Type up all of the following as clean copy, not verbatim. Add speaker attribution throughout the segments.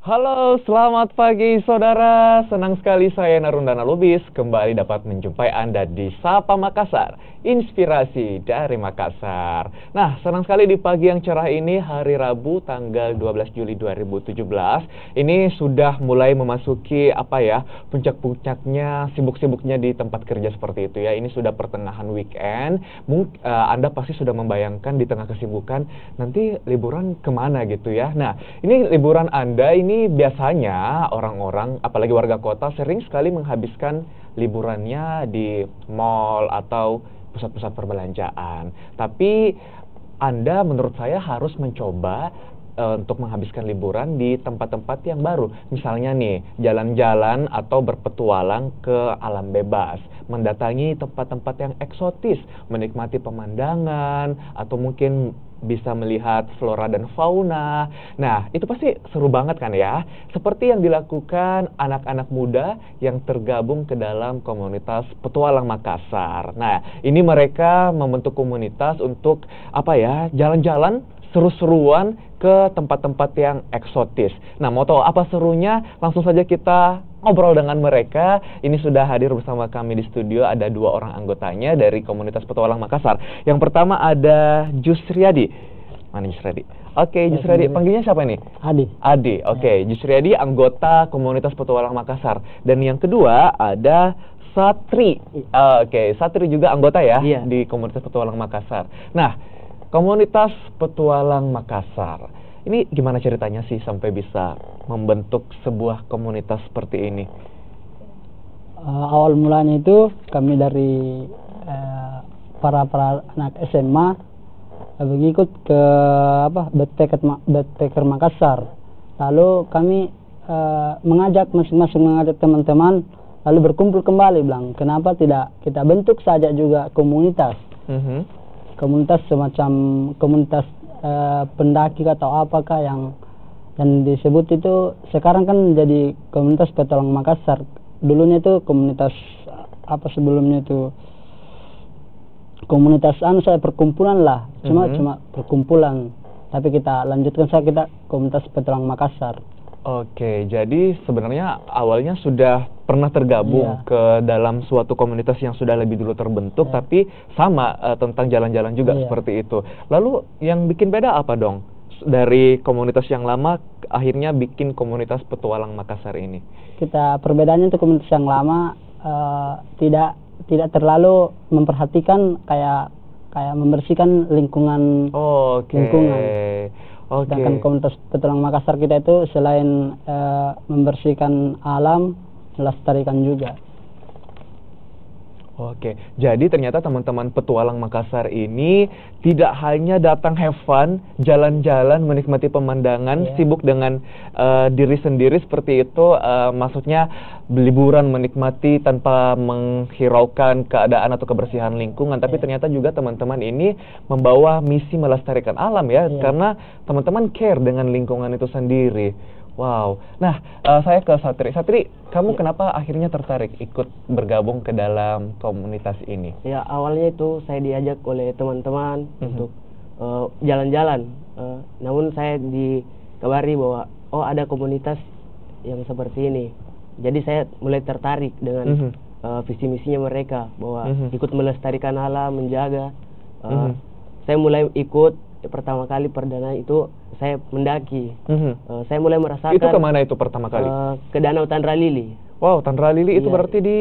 Speaker 1: Halo, selamat pagi saudara. Senang sekali saya Narundana Lubis kembali dapat menjumpai Anda di Sapa Makassar, inspirasi dari Makassar. Nah, senang sekali di pagi yang cerah ini, hari Rabu tanggal 12 Juli 2017. Ini sudah mulai memasuki puncak-puncaknya, sibuk-sibuknya di tempat kerja seperti itu ya. Ini sudah pertengahan weekend. Anda pasti sudah membayangkan di tengah kesibukan nanti liburan kemana gitu ya. Nah, ini liburan Anda ini biasanya orang-orang, apalagi warga kota, sering sekali menghabiskan liburannya di mall atau pusat-pusat perbelanjaan. Tapi Anda menurut saya harus mencoba untuk menghabiskan liburan di tempat-tempat yang baru. Misalnya nih, jalan-jalan atau berpetualang ke alam bebas, mendatangi tempat-tempat yang eksotis, menikmati pemandangan, atau mungkin bisa melihat flora dan fauna. Nah, itu pasti seru banget kan ya? Seperti yang dilakukan anak-anak muda yang tergabung ke dalam komunitas Petualang Makassar. Nah, ini mereka membentuk komunitas untuk jalan-jalan seru-seruan ke tempat-tempat yang eksotis. Nah, mau tahu apa serunya? Langsung saja kita ngobrol dengan mereka. Ini sudah hadir bersama kami di studio, ada dua orang anggotanya dari komunitas Petualang Makassar. Yang pertama ada Jusriadi. Mana Jusriadi? Oke, Jusriadi. Panggilnya siapa nih?
Speaker 2: Adi.
Speaker 1: Adi. Oke, Jusriadi anggota komunitas Petualang Makassar. Dan yang kedua ada Satri. Oke, Satri juga anggota ya di komunitas Petualang Makassar. Nah, komunitas Petualang Makassar, ini gimana ceritanya sih sampai bisa membentuk sebuah komunitas seperti ini?
Speaker 2: Awal mulanya itu kami dari para anak SMA mengikut ke Backpacker Makassar. Lalu kami mengajak teman-teman, lalu berkumpul kembali, bilang kenapa tidak kita bentuk saja juga komunitas. Komunitas semacam komunitas pendaki atau apakah yang disebut itu sekarang kan jadi komunitas Petualang Makassar. Dulunya itu komunitas sebelumnya itu komunitas perkumpulan lah, cuma perkumpulan. Tapi kita lanjutkan kita komunitas Petualang Makassar.
Speaker 1: Oke, jadi sebenarnya awalnya sudah pernah tergabung ke dalam suatu komunitas yang sudah lebih dulu terbentuk, tapi sama tentang jalan-jalan juga seperti itu. Lalu yang bikin beda apa dong? Dari komunitas yang lama akhirnya bikin komunitas Petualang Makassar ini.
Speaker 2: Perbedaannya untuk komunitas yang lama tidak terlalu memperhatikan kayak membersihkan lingkungan. Sedangkan komunitas Petualang Makassar kita itu selain membersihkan alam, melestarikan juga.
Speaker 1: Oke, jadi ternyata teman-teman Petualang Makassar ini tidak hanya datang have fun, jalan-jalan, menikmati pemandangan, sibuk dengan diri sendiri seperti itu, maksudnya liburan menikmati tanpa menghiraukan keadaan atau kebersihan lingkungan, tapi ternyata juga teman-teman ini membawa misi melestarikan alam ya, karena teman-teman care dengan lingkungan itu sendiri. Wow. Nah, saya ke Satri. Satri, kamu kenapa akhirnya tertarik ikut bergabung ke dalam komunitas ini?
Speaker 3: Ya, awalnya itu saya diajak oleh teman-teman untuk jalan-jalan. Namun saya dikabari bahwa ada komunitas yang seperti ini. Jadi saya mulai tertarik dengan visi misinya mereka bahwa ikut melestarikan alam, menjaga. Saya mulai ikut. Pertama kali perdana itu saya mendaki. Saya mulai merasakan.
Speaker 1: Itu kemana itu pertama kali?
Speaker 3: Ke Danau Tandralili.
Speaker 1: Wow, Tandralili itu berarti di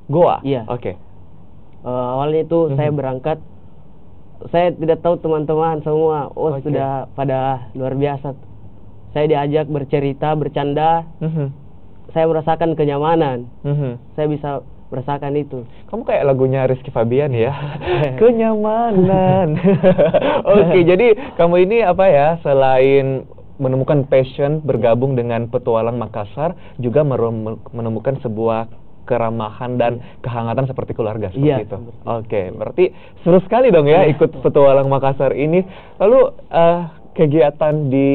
Speaker 1: Goa?
Speaker 3: Iya.
Speaker 1: Oke.
Speaker 3: Awalnya itu saya berangkat. Saya tidak tahu teman-teman semua. Sudah pada luar biasa. Saya diajak bercerita, bercanda. Saya merasakan kenyamanan. Saya bisa merasakan itu.
Speaker 1: Kamu kayak lagunya Rizky Fabian ya. Kenyamanan. Oke, jadi kamu ini selain menemukan passion bergabung dengan Petualang Makassar, juga menemukan sebuah keramahan dan kehangatan seperti keluarga seperti itu. Oke, berarti seru sekali dong ya ikut Petualang Makassar ini. Lalu kegiatan di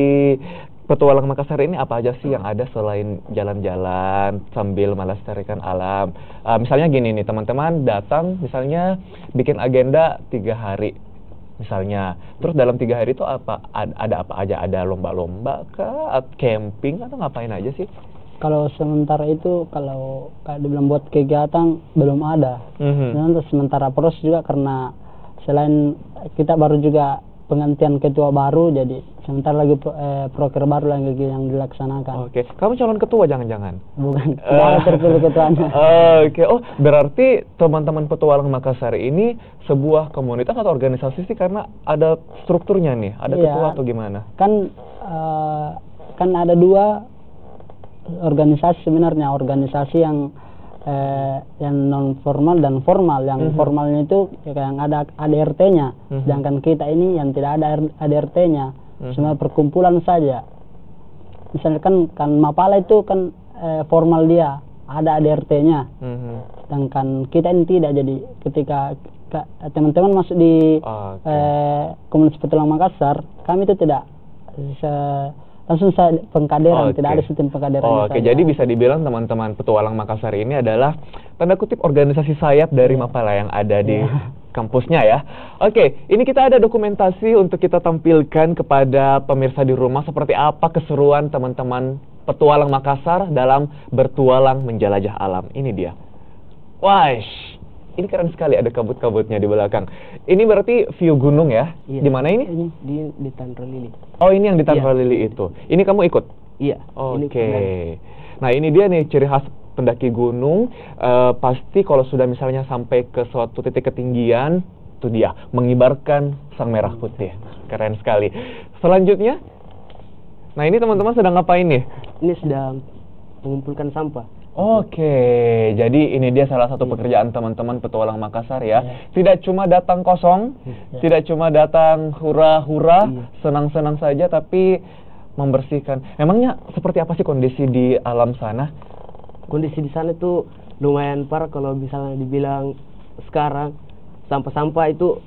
Speaker 1: Petualang Makassar ini apa aja sih yang ada selain jalan-jalan sambil melestarikan alam? Misalnya gini nih, teman-teman datang misalnya bikin agenda 3 hari. misalnya. Terus dalam 3 hari itu ada apa aja? Ada lomba-lomba kah? Camping atau ngapain aja sih?
Speaker 2: Kalau sementara itu, kalau kayak dibilang buat kegiatan belum ada. Dan terus sementara proses juga karena selain kita baru juga penggantian ketua baru, jadi sementara lagi proker baru lagi yang dilaksanakan.
Speaker 1: Oke, kamu calon ketua jangan-jangan?
Speaker 2: Bukan, tidak ada terpilih ketuanya.
Speaker 1: Oke, oh berarti teman-teman Petualang Makassar ini sebuah komunitas atau organisasi sih, karena ada strukturnya nih, ada ketua atau gimana?
Speaker 2: Kan ada 2 organisasi sebenarnya, organisasi yang non formal dan formal. Yang formalnya itu yang ada ADRT-nya, sedangkan kita ini yang tidak ada ADRT-nya, cuma perkumpulan saja. Misalnya kan Mapala itu kan formal, dia ada ADRT-nya, sedangkan kita ini tidak. Jadi ketika teman-teman masuk di komunitas Petualang Makassar, kami itu tidak langsung saya pengkaderan, tidak ada sistem pengkaderan.
Speaker 1: Oke, jadi bisa dibilang teman-teman Petualang Makassar ini adalah tanda kutip organisasi sayap dari Mapala yang ada di kampusnya ya. Oke, ini kita ada dokumentasi untuk kita tampilkan kepada pemirsa di rumah seperti apa keseruan teman-teman Petualang Makassar dalam bertualang menjelajah alam. Ini dia. Wah, ini keren sekali, ada kabut-kabutnya di belakang. Ini berarti view gunung ya?
Speaker 3: Iya.
Speaker 1: Di mana ini?
Speaker 3: Di Tanro Lili.
Speaker 1: Oh, ini yang di Tanro Lili itu. Ini kamu ikut?
Speaker 3: Iya.
Speaker 1: Oke. Nah, ini dia nih ciri khas pendaki gunung. Pasti kalau sudah misalnya sampai ke suatu titik ketinggian, itu dia mengibarkan sang merah putih. Keren sekali. Selanjutnya, nah ini teman-teman sedang ngapain nih?
Speaker 3: Ini sedang mengumpulkan sampah.
Speaker 1: Oke, jadi ini dia salah satu pekerjaan teman-teman Petualang Makassar ya. Tidak cuma datang kosong, tidak cuma datang hura-hura, senang-senang saja, tapi membersihkan. Emangnya seperti apa sih kondisi di alam sana?
Speaker 3: Kondisi di sana itu lumayan parah kalau misalnya dibilang sekarang. Sampah-sampah itu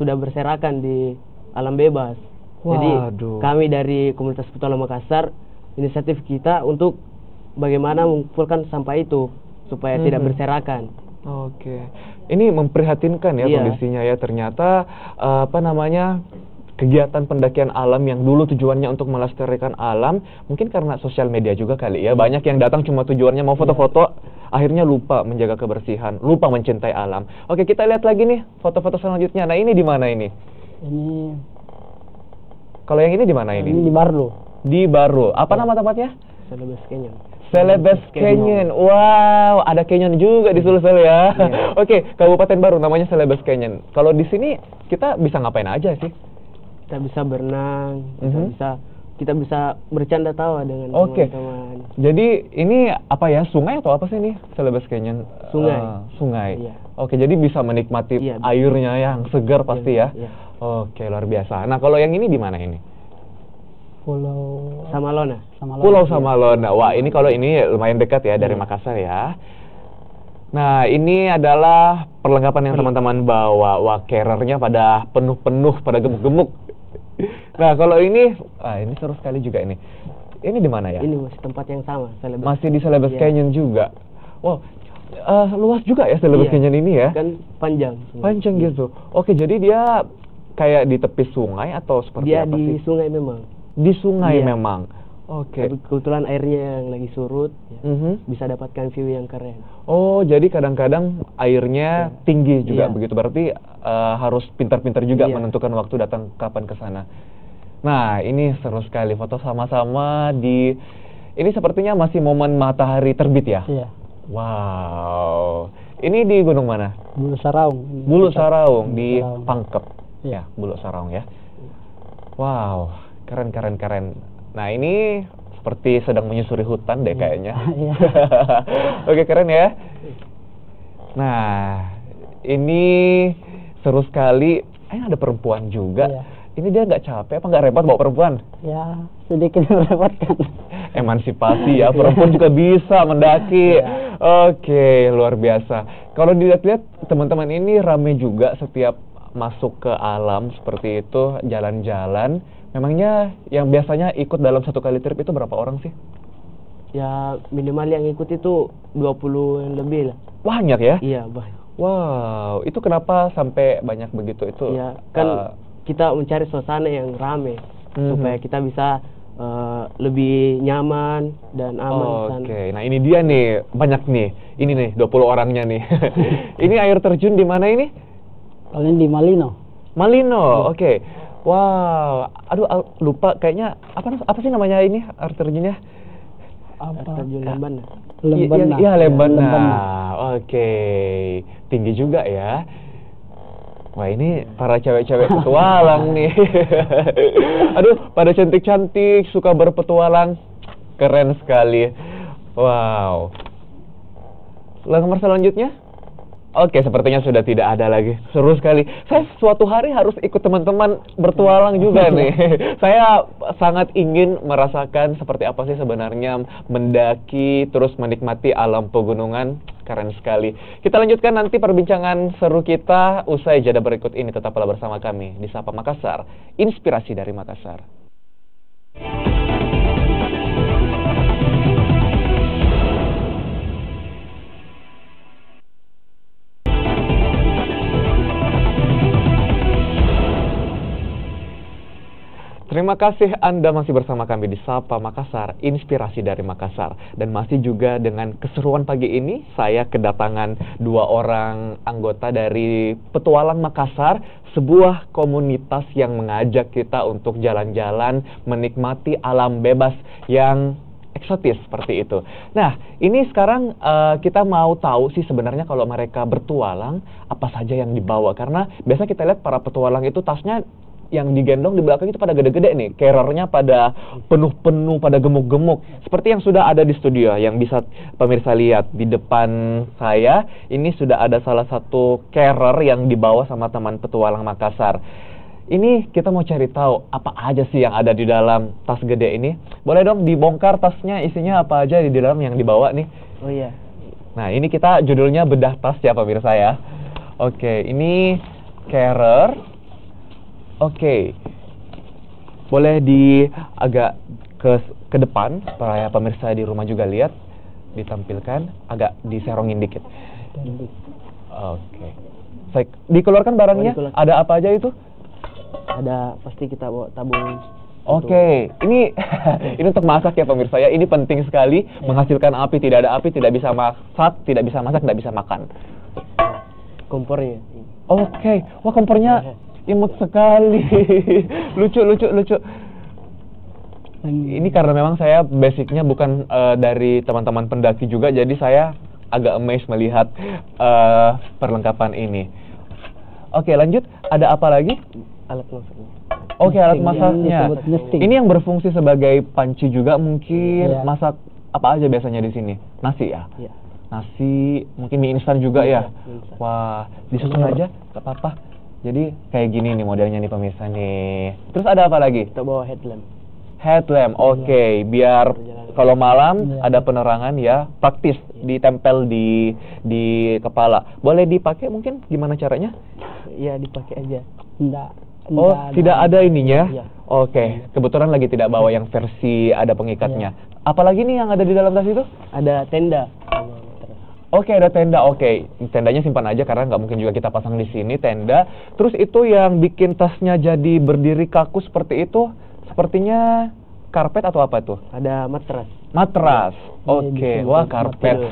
Speaker 3: sudah berserakan di alam bebas. Jadi kami dari komunitas Petualang Makassar, inisiatif kita untuk bagaimana mengumpulkan sampah itu supaya tidak berserakan.
Speaker 1: Oke, ini memprihatinkan ya kondisinya ya. Ternyata kegiatan pendakian alam yang dulu tujuannya untuk melestarikan alam, mungkin karena sosial media juga kali ya. Banyak yang datang cuma tujuannya mau foto-foto, akhirnya lupa menjaga kebersihan, lupa mencintai alam. Oke, kita lihat lagi nih foto-foto selanjutnya. Nah, ini di mana ini?
Speaker 2: Ini.
Speaker 1: Kalau yang ini di mana ini?
Speaker 2: Ini di Barlo.
Speaker 1: Di Barlo. Apa nama tempatnya?
Speaker 3: Celebes Canyon.
Speaker 1: Celebes Canyon. Wow, ada canyon juga di Sulsel ya. Oke, Kabupaten Baru namanya Celebes Canyon. Kalau di sini kita bisa ngapain aja sih?
Speaker 3: Kita bisa berenang, kita bisa bercanda tawa dengan teman-teman.
Speaker 1: Jadi ini apa ya, sungai atau apa sih ini Celebes Canyon?
Speaker 3: Sungai.
Speaker 1: Sungai. Oke, jadi bisa menikmati airnya yang segar pasti ya. Oke, luar biasa. Nah, kalau yang ini di mana ini?
Speaker 2: Pulau
Speaker 3: Samalona.
Speaker 1: Pulau Samalona. Wah, ini kalau ini lumayan dekat ya dari Makassar ya. Nah, ini adalah perlengkapan yang teman-teman bawa. Wah, carrier-nya pada penuh-penuh, pada gemuk-gemuk. Nah, kalau ini seru sekali juga ini. Ini di mana ya?
Speaker 3: Ini masih tempat yang sama.
Speaker 1: Masih di Celebes Canyon juga. Wow, luas juga ya Celebes Canyon ini ya?
Speaker 3: Kan panjang.
Speaker 1: Panjang gitu. Oke, jadi dia kayak di tepi sungai atau seperti apa sih?
Speaker 3: Dia di sungai memang.
Speaker 1: Di sungai memang. Oke.
Speaker 3: Kebetulan airnya yang lagi surut, bisa dapatkan view yang keren.
Speaker 1: Oh, jadi kadang-kadang airnya tinggi juga begitu. Berarti harus pintar-pintar juga menentukan waktu datang kapan ke sana. Nah, ini seru sekali foto sama-sama di. Ini sepertinya masih momen matahari terbit ya?
Speaker 2: Iya.
Speaker 1: Wow. Ini di gunung mana?
Speaker 2: Bulu Saraung.
Speaker 1: Bulu Saraung di Pangkep. Ya, Bulu Saraung ya. Wow. Keren. Nah, ini seperti sedang menyusuri hutan deh kayaknya. Oke, keren ya. Nah, ini seru sekali. Ada perempuan juga. Ini dia nggak capek apa nggak repot bawa perempuan?
Speaker 2: Ya, sedikit merepotkan.
Speaker 1: Emansipasi ya, perempuan juga bisa mendaki. Oke, luar biasa. Kalau dilihat-lihat teman-teman ini rame juga setiap masuk ke alam seperti itu, jalan-jalan. Memangnya yang biasanya ikut dalam satu kali trip itu berapa orang sih?
Speaker 3: Ya minimal yang ikut itu 20 yang lebih lah.
Speaker 1: Banyak ya?
Speaker 3: Iya banyak.
Speaker 1: Wow, itu kenapa sampai banyak begitu itu?
Speaker 3: Ya, kan kita mencari suasana yang rame supaya kita bisa lebih nyaman dan aman di sana.
Speaker 1: Oke, nah ini dia nih, banyak nih. Ini nih 20 orangnya nih. Ini air terjun di mana ini?
Speaker 2: Kalau ini di Malino.
Speaker 1: Malino, oke. Wow, aduh lupa kayaknya apa sih namanya ini air terjunnya?
Speaker 3: Air terjun Lembana.
Speaker 2: Lembana.
Speaker 1: Iya, Lembana.
Speaker 2: Lembana.
Speaker 1: Oke, tinggi juga ya. Wah, ini para cewek-cewek petualang nih. Aduh, pada cantik-cantik, suka berpetualang. Keren sekali. Wow. Nomor selanjutnya? Oke, sepertinya sudah tidak ada lagi. Seru sekali. Saya suatu hari harus ikut teman-teman bertualang juga nih. Saya sangat ingin merasakan seperti apa sih sebenarnya mendaki, terus menikmati alam pegunungan. Keren sekali. Kita lanjutkan nanti perbincangan seru kita usai jeda berikut ini. Tetaplah bersama kami di Sapa Makassar, inspirasi dari Makassar. Terima kasih Anda masih bersama kami di Sapa Makassar, inspirasi dari Makassar. Dan masih juga dengan keseruan pagi ini, saya kedatangan 2 orang anggota dari Petualang Makassar, sebuah komunitas yang mengajak kita untuk jalan-jalan, menikmati alam bebas yang eksotis seperti itu. Nah, ini sekarang kita mau tahu sih sebenarnya kalau mereka bertualang, apa saja yang dibawa. Karena biasa kita lihat para petualang itu tasnya yang digendong di belakang itu pada gede-gede nih, carriernya pada penuh-penuh, pada gemuk-gemuk. Seperti yang sudah ada di studio, yang bisa pemirsa lihat di depan saya, ini sudah ada salah satu carrier yang dibawa sama teman petualang Makassar. Ini kita mau cari tahu apa aja sih yang ada di dalam tas gede ini. Boleh dong dibongkar tasnya, isinya apa aja di dalam yang dibawa nih?
Speaker 3: Oh iya.
Speaker 1: Nah, ini kita judulnya bedah tas ya pemirsa ya. Oke, ini carrier. Oke, boleh agak ke depan supaya pemirsa di rumah juga lihat, ditampilkan, agak diserongin dikit. Oke, baik, dikeluarkan barangnya. Ada apa aja itu?
Speaker 3: Ada, pasti kita bawa tabung.
Speaker 1: Oke, ini ini untuk masak ya pemirsa ya. Ini penting sekali, menghasilkan api. Tidak ada api, tidak bisa masak, tidak bisa masak, tidak bisa makan.
Speaker 3: Kompornya.
Speaker 1: Oke, wah kompornya imut sekali. lucu. Ini karena memang saya basicnya bukan dari teman-teman pendaki juga, jadi saya agak amazed melihat perlengkapan ini. Oke, lanjut. Ada apa lagi?
Speaker 3: Alat masaknya.
Speaker 1: Oke, alat masaknya. Ini yang berfungsi sebagai panci juga mungkin. Masak apa aja biasanya di sini? Nasi ya?
Speaker 3: Iya.
Speaker 1: Nasi, mungkin mie instan juga ya? Wah, disusun aja, gak apa-apa. Jadi kayak gini nih modelnya nih pemirsa nih. Terus ada apa lagi?
Speaker 3: Kita bawa headlamp.
Speaker 1: Headlamp, oke. Biar kalau malam ada penerangan ya, praktis ditempel di kepala. Boleh dipakai mungkin? Gimana caranya?
Speaker 3: Iya, dipakai aja.
Speaker 1: Tidak ada ininya?
Speaker 3: Iya.
Speaker 1: Oke, kebetulan lagi tidak bawa yang versi ada pengikatnya. Apalagi nih yang ada di dalam tas itu?
Speaker 3: Ada tenda.
Speaker 1: Oke, ada tenda. Oke, tendanya simpan aja karena nggak mungkin juga kita pasang di sini tenda. Terus itu yang bikin tasnya jadi berdiri kaku seperti itu, sepertinya karpet atau apa tuh?
Speaker 3: Ada matras.
Speaker 1: Matras. Oke, wah karpet.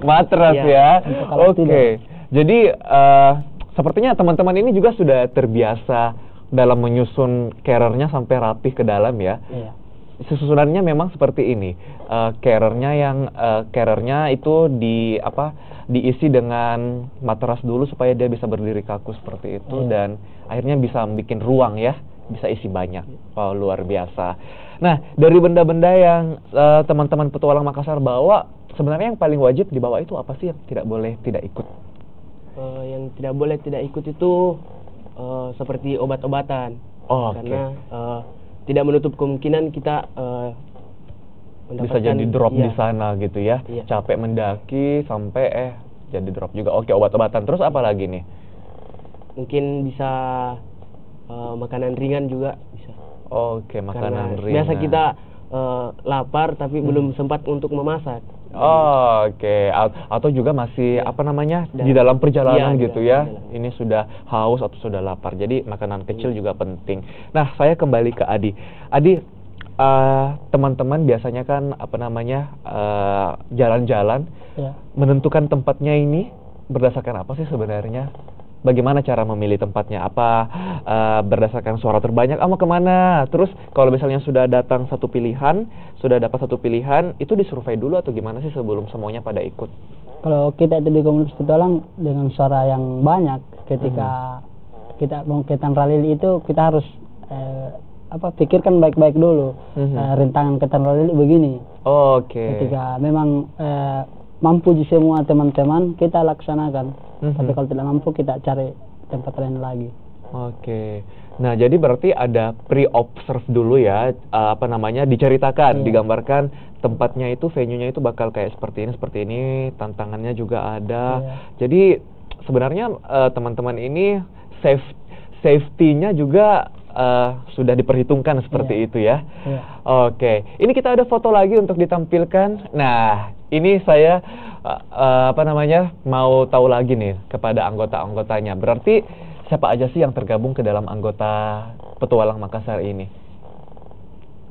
Speaker 1: Matras ya. Oke. Jadi sepertinya teman-teman ini juga sudah terbiasa dalam menyusun carriernya sampai rapih ke dalam ya.
Speaker 3: Iya.
Speaker 1: Susunannya memang seperti ini. Carriernya itu diisi dengan matras dulu supaya dia bisa berdiri kaku seperti itu dan akhirnya bisa bikin ruang ya, bisa isi banyak. Wow, luar biasa. Nah, dari benda-benda yang teman-teman petualang Makassar bawa, sebenarnya yang paling wajib dibawa itu apa sih yang tidak boleh tidak ikut?
Speaker 3: Yang tidak boleh tidak ikut itu seperti obat-obatan. Karena tidak menutup kemungkinan kita
Speaker 1: bisa jadi drop di sana gitu ya. Capek mendaki sampai jadi drop juga. Oke, obat-obatan. Terus apa lagi nih?
Speaker 3: Mungkin bisa makanan ringan juga bisa.
Speaker 1: Oke, makanan ringan.
Speaker 3: Biasa kita lapar tapi belum sempat untuk memasak.
Speaker 1: Oke, atau juga masih apa namanya di
Speaker 3: Dalam-
Speaker 1: dalam perjalanan
Speaker 3: Iya,
Speaker 1: gitu
Speaker 3: di
Speaker 1: ya.
Speaker 3: dalam.
Speaker 1: Ini sudah haus atau sudah lapar. Jadi makanan kecil juga penting. Nah, saya kembali ke Adi. Adi, teman-teman biasanya kan apa namanya jalan-jalan,
Speaker 2: Ya.
Speaker 1: menentukan tempatnya ini berdasarkan apa sih sebenarnya? Bagaimana cara memilih tempatnya? Apa berdasarkan suara terbanyak? Mau kemana? Terus kalau misalnya sudah datang satu pilihan, sudah dapat satu pilihan, itu disurvei dulu atau gimana sih sebelum semuanya pada ikut?
Speaker 2: Kalau kita itu di komunitas petualang dengan suara yang banyak, ketika kita mau kegiatan rally itu kita harus pikirkan baik-baik dulu. Rintangan kegiatan rally begini.
Speaker 1: Oke.
Speaker 2: Ketika memang mampu di semua teman-teman kita laksanakan. Tapi kalau tidak mampu kita cari tempat lain lagi.
Speaker 1: Oke. Nah, jadi berarti ada pre-observe dulu ya, apa namanya, diceritakan, digambarkan tempatnya itu, venue-nya itu bakal kayak seperti ini, tantangannya juga ada. Jadi sebenarnya teman-teman ini safety-nya juga sudah diperhitungkan seperti itu ya. Oke, ini kita ada foto lagi untuk ditampilkan. Nah, ini saya apa namanya mau tahu lagi nih kepada anggota-anggotanya. Berarti siapa aja sih yang tergabung ke dalam anggota Petualang Makassar ini?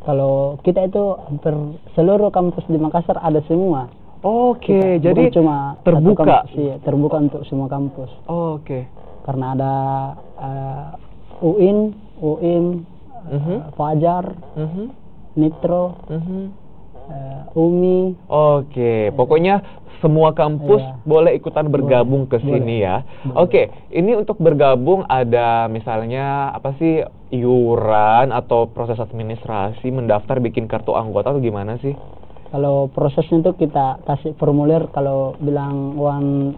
Speaker 2: Kalau kita itu hampir seluruh kampus di Makassar ada semua.
Speaker 1: Oke,
Speaker 2: Kita,
Speaker 1: jadi
Speaker 2: bukan cuma satu
Speaker 1: terbuka.
Speaker 2: kampus, iya, terbuka untuk semua kampus.
Speaker 1: Oke.
Speaker 2: Karena ada UIN, Fajar, Nitro, UMI.
Speaker 1: Oke, pokoknya semua kampus boleh ikutan bergabung ke sini ya. Oke, ini untuk bergabung ada misalnya apa sih iuran atau proses administrasi, mendaftar bikin kartu anggota atau gimana sih?
Speaker 2: Kalau prosesnya itu kita kasih formulir, kalau bilang uang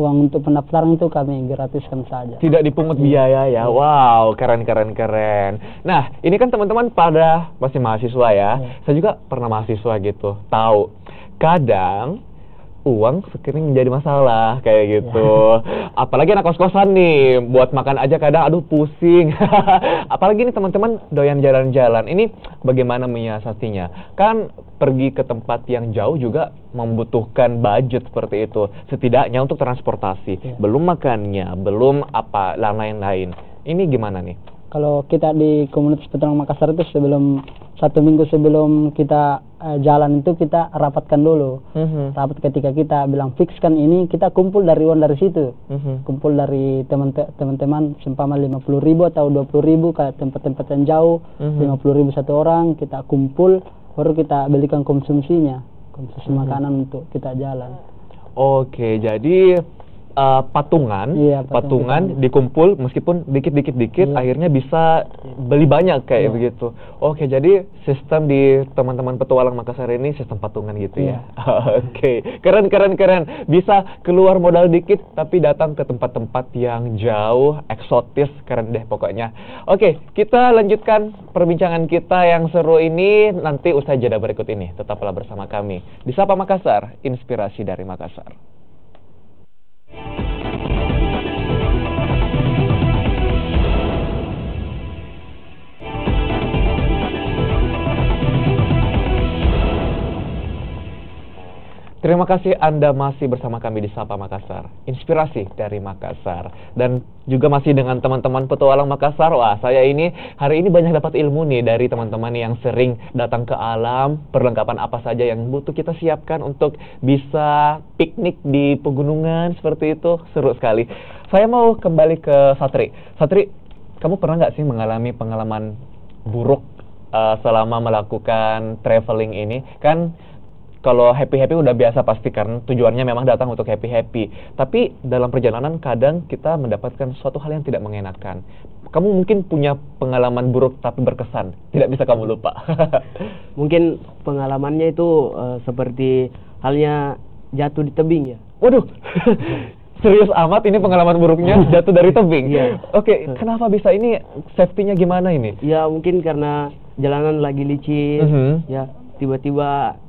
Speaker 2: uang untuk pendaftaran itu kami gratiskan saja.
Speaker 1: Tidak dipungut biaya ya. Wow, keren. Nah, ini kan teman-teman pada masih mahasiswa ya. Saya juga pernah mahasiswa gitu. Tahu, kadang uang sekering menjadi masalah kayak gitu. Apalagi anak kos-kosan nih, buat makan aja kadang aduh pusing. Apalagi nih teman-teman doyan jalan-jalan. Ini bagaimana menyiasatinya? Kan pergi ke tempat yang jauh juga membutuhkan budget seperti itu. Setidaknya untuk transportasi, belum makannya, belum apa lain-lain. Ini gimana nih?
Speaker 2: Kalau kita di komunitas Petualang Makassar itu satu minggu sebelum kita jalan itu kita rapatkan dulu. Rapat ketika kita bilang fixkan ini, kita kumpul dari uang dari situ. Kumpul dari teman-teman seumpama 50.000 atau 20.000 ke tempat-tempat yang jauh, 50.000 satu orang, kita kumpul baru kita belikan konsumsi makanan untuk kita jalan.
Speaker 1: Oke, jadi patungan dikumpul meskipun dikit-dikit akhirnya bisa beli banyak kayak begitu. Oke, jadi sistem di teman-teman Petualang Makassar ini sistem patungan gitu ya. Oke, keren. Bisa keluar modal dikit tapi datang ke tempat-tempat yang jauh, eksotis, keren deh pokoknya. Oke, kita lanjutkan perbincangan kita yang seru ini nanti usai jeda berikut ini. Tetaplah bersama kami di Sapa Makassar, inspirasi dari Makassar. Terima kasih Anda masih bersama kami di Sapa Makassar, inspirasi dari Makassar. Dan juga masih dengan teman-teman Petualang Makassar. Wah, saya ini hari ini banyak dapat ilmu nih dari teman-teman yang sering datang ke alam. Perlengkapan apa saja yang butuh kita siapkan untuk bisa piknik di pegunungan seperti itu. Seru sekali. Saya mau kembali ke Satri. Satri, kamu pernah nggak sih mengalami pengalaman buruk selama melakukan traveling ini? Kan kalau happy-happy udah biasa pasti kan, tujuannya memang datang untuk happy-happy. Tapi dalam perjalanan kadang kita mendapatkan suatu hal yang tidak mengenakan. Kamu mungkin punya pengalaman buruk tapi berkesan, tidak bisa kamu lupa.
Speaker 3: Mungkin pengalamannya itu seperti halnya jatuh di tebing ya.
Speaker 1: Waduh, serius amat ini pengalaman buruknya jatuh dari tebing?
Speaker 3: Iya.
Speaker 1: Oke, kenapa bisa ini? Safety-nya gimana ini?
Speaker 3: Ya mungkin karena jalanan lagi licin, ya tiba-tiba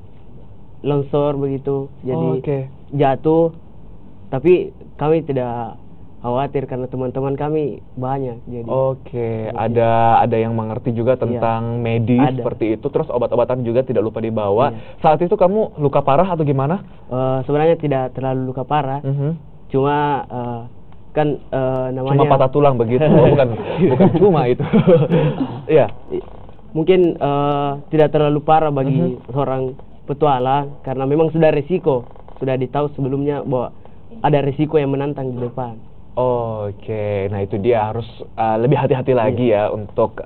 Speaker 3: longsor begitu, jadi jatuh. Tapi kami tidak khawatir karena teman-teman kami banyak. Jadi
Speaker 1: Oke, ada yang mengerti juga tentang medis
Speaker 3: Ada.
Speaker 1: seperti itu, terus obat-obatan juga tidak lupa dibawa.
Speaker 3: Iya.
Speaker 1: Saat itu kamu luka parah atau gimana?
Speaker 3: Sebenarnya tidak terlalu luka parah, cuma kan namanya
Speaker 1: Cuma patah tulang begitu, bukan cuma itu. Iya.
Speaker 3: mungkin tidak terlalu parah bagi seorang petualang karena memang sudah resiko, sudah ditahu sebelumnya bahwa ada resiko yang menantang di depan.
Speaker 1: Oke, nah itu dia harus lebih hati-hati lagi ya untuk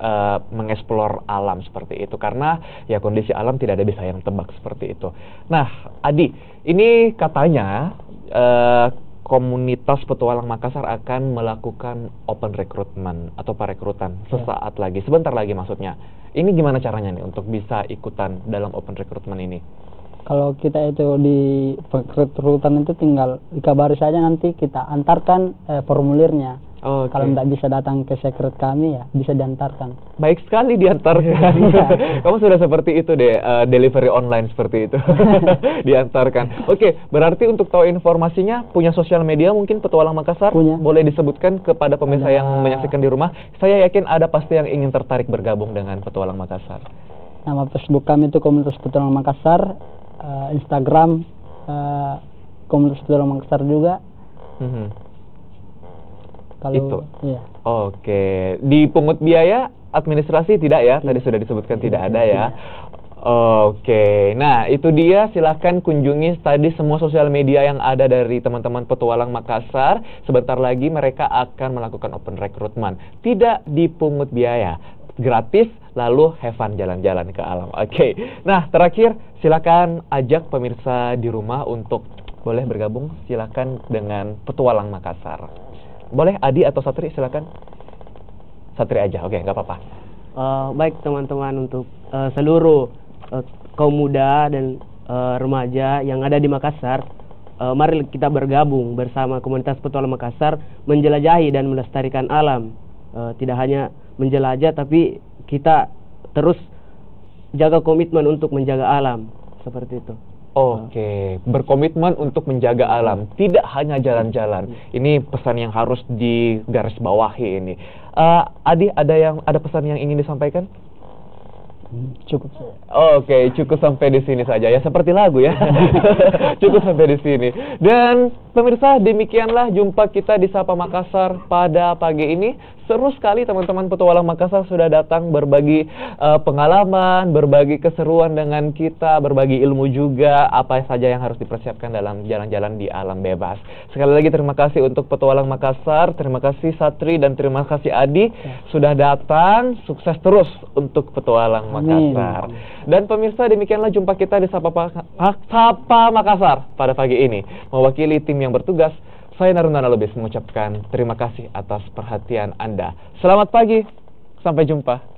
Speaker 1: mengeksplor alam seperti itu, karena ya kondisi alam tidak ada bisa yang tebak seperti itu. Nah, Adi, ini katanya komunitas petualang Makassar akan melakukan open recruitment atau perekrutan sesaat lagi, sebentar lagi maksudnya. Ini gimana caranya nih untuk bisa ikutan dalam open recruitment ini?
Speaker 2: Kalau kita itu di rekrutan itu tinggal dikabari saja, nanti kita antarkan formulirnya.
Speaker 1: Oke.
Speaker 2: Kalau tidak bisa datang ke sekret kami ya bisa diantarkan.
Speaker 1: Baik sekali diantarkan. Kamu sudah seperti itu deh, delivery online seperti itu. Diantarkan. Oke, berarti untuk tahu informasinya punya sosial media mungkin Petualang Makassar?
Speaker 2: Punya.
Speaker 1: Boleh disebutkan kepada pemirsa
Speaker 2: Ada.
Speaker 1: yang menyaksikan di rumah. Saya yakin ada pasti yang ingin tertarik bergabung dengan Petualang Makassar.
Speaker 2: Nama Facebook kami itu Komunitas Petualang Makassar, Instagram Komunitas Petualang Makassar juga. Kalau
Speaker 1: Itu.
Speaker 2: iya.
Speaker 1: Oke, dipungut biaya administrasi tidak ya? Tadi sudah disebutkan tidak ada ya. Oke, nah itu dia, silahkan kunjungi tadi semua sosial media yang ada dari teman-teman Petualang Makassar. Sebentar lagi mereka akan melakukan open recruitment. Tidak dipungut biaya, gratis, lalu have fun jalan-jalan ke alam. Oke, nah terakhir silakan ajak pemirsa di rumah untuk boleh bergabung, silakan dengan Petualang Makassar. Boleh Adi atau Satri, silakan. Satri aja, oke, nggak apa-apa.
Speaker 3: Baik teman-teman, untuk seluruh kaum muda dan remaja yang ada di Makassar, mari kita bergabung bersama komunitas Petualang Makassar menjelajahi dan melestarikan alam. Tidak hanya menjelajah, tapi kita terus jaga komitmen untuk menjaga alam, seperti itu.
Speaker 1: Oke, berkomitmen untuk menjaga alam, tidak hanya jalan-jalan. Ini pesan yang harus digarisbawahi ini. Adi, ada pesan yang ingin disampaikan?
Speaker 2: Cukup saja.
Speaker 1: Oke, cukup sampai di sini saja ya, seperti lagu ya. Cukup sampai di sini. Dan pemirsa, demikianlah jumpa kita di Sapa Makassar pada pagi ini. Seru sekali teman-teman Petualang Makassar sudah datang berbagi pengalaman, berbagi keseruan dengan kita, berbagi ilmu juga, apa saja yang harus dipersiapkan dalam jalan-jalan di alam bebas. Sekali lagi terima kasih untuk Petualang Makassar, terima kasih Satri dan terima kasih Adi sudah datang. Sukses terus untuk Petualang Makassar. Dan pemirsa, demikianlah jumpa kita di Sapa Makassar pada pagi ini. Mewakili tim yang bertugas, saya Narundana Lubis mengucapkan terima kasih atas perhatian Anda. Selamat pagi, sampai jumpa.